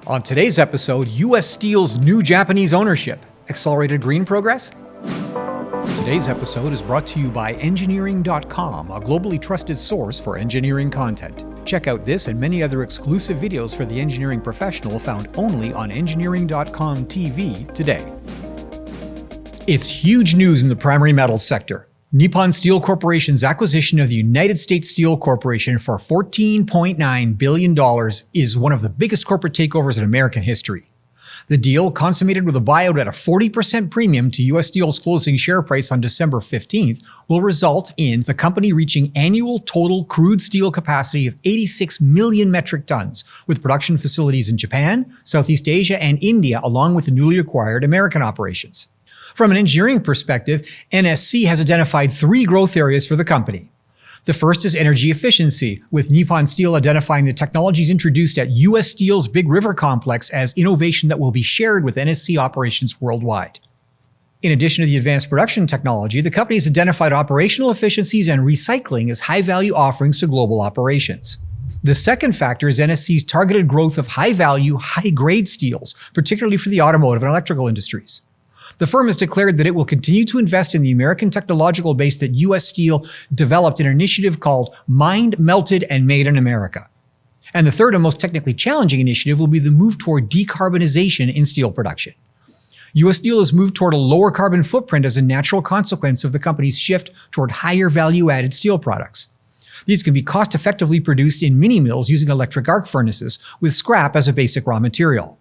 On today's episode, U.S. Steel's new Japanese ownership. Accelerated green progress? Today's episode is brought to you by Engineering.com, a globally trusted source for engineering content. Check out this and many other exclusive videos for the engineering professional found only on Engineering.com TV today. It's huge news in the primary metals sector. Nippon Steel Corporation's acquisition of the United States Steel Corporation for $14.9 billion is one of the biggest corporate takeovers in American history. The deal, consummated with a buyout at a 40% premium to U.S. Steel's closing share price on December 15th, will result in the company reaching annual total crude steel capacity of 86 million metric tons, with production facilities in Japan, Southeast Asia, and India, along with the newly acquired American operations. From an engineering perspective, NSC has identified three growth areas for the company. The first is energy efficiency, with Nippon Steel identifying the technologies introduced at U.S. Steel's Big River complex as innovation that will be shared with NSC operations worldwide. In addition to the advanced production technology, the company has identified operational efficiencies and recycling as high-value offerings to global operations. The second factor is NSC's targeted growth of high-value, high-grade steels, particularly for the automotive and electrical industries. The firm has declared that it will continue to invest in the American technological base that U.S. Steel developed in an initiative called Mined, Melted, and Made in America. And the third and most technically challenging initiative will be the move toward decarbonization in steel production. U.S. Steel has moved toward a lower carbon footprint as a natural consequence of the company's shift toward higher value-added steel products. These can be cost-effectively produced in mini mills using electric arc furnaces, with scrap as a basic raw material.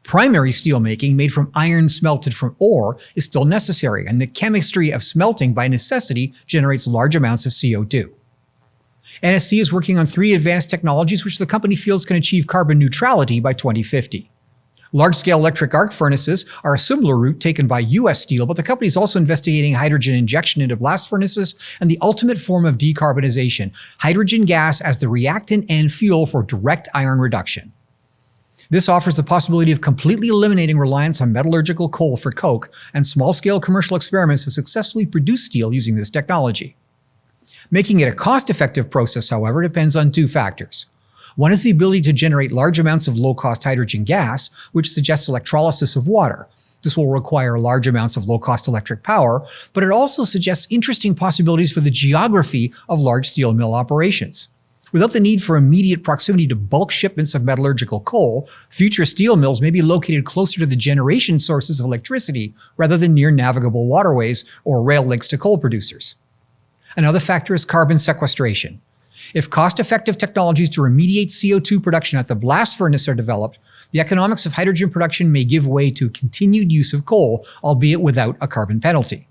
Primary steelmaking made from iron smelted from ore is still necessary, and the chemistry of smelting by necessity generates large amounts of CO2. NSC is working on three advanced technologies which the company feels can achieve carbon neutrality by 2050. Large-scale electric arc furnaces are a similar route taken by U.S. Steel, but the company is also investigating hydrogen injection into blast furnaces and the ultimate form of decarbonization, hydrogen gas as the reactant and fuel for direct iron reduction. This offers the possibility of completely eliminating reliance on metallurgical coal for coke, and small-scale commercial experiments have successfully produced steel using this technology. Making it a cost-effective process, however, depends on two factors. One is the ability to generate large amounts of low-cost hydrogen gas, which suggests electrolysis of water. This will require large amounts of low-cost electric power, but it also suggests interesting possibilities for the geography of large steel mill operations. Without the need for immediate proximity to bulk shipments of metallurgical coal, future steel mills may be located closer to the generation sources of electricity rather than near navigable waterways or rail links to coal producers. Another factor is carbon sequestration. If cost-effective technologies to remediate CO2 production at the blast furnace are developed, the economics of hydrogen production may give way to continued use of coal, albeit without a carbon penalty.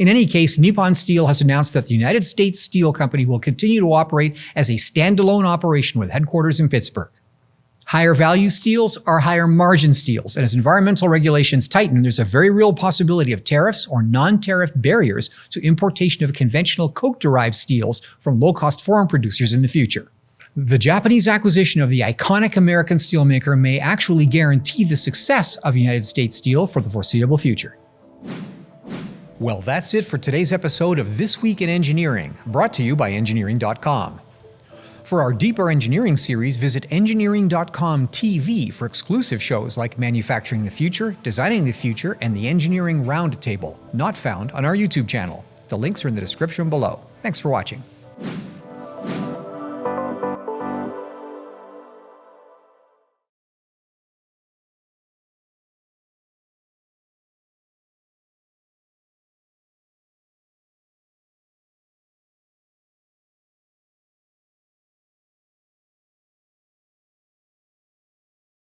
In any case, Nippon Steel has announced that the United States Steel Company will continue to operate as a standalone operation with headquarters in Pittsburgh. Higher value steels are higher margin steels, and as environmental regulations tighten, there's a very real possibility of tariffs or non-tariff barriers to importation of conventional coke-derived steels from low-cost foreign producers in the future. The Japanese acquisition of the iconic American steelmaker may actually guarantee the success of United States Steel for the foreseeable future. Well, that's it for today's episode of This Week in Engineering, brought to you by Engineering.com. For our deeper engineering series, visit Engineering.com TV for exclusive shows like Manufacturing the Future, Designing the Future, and the Engineering Roundtable, not found on our YouTube channel. The links are in the description below. Thanks for watching.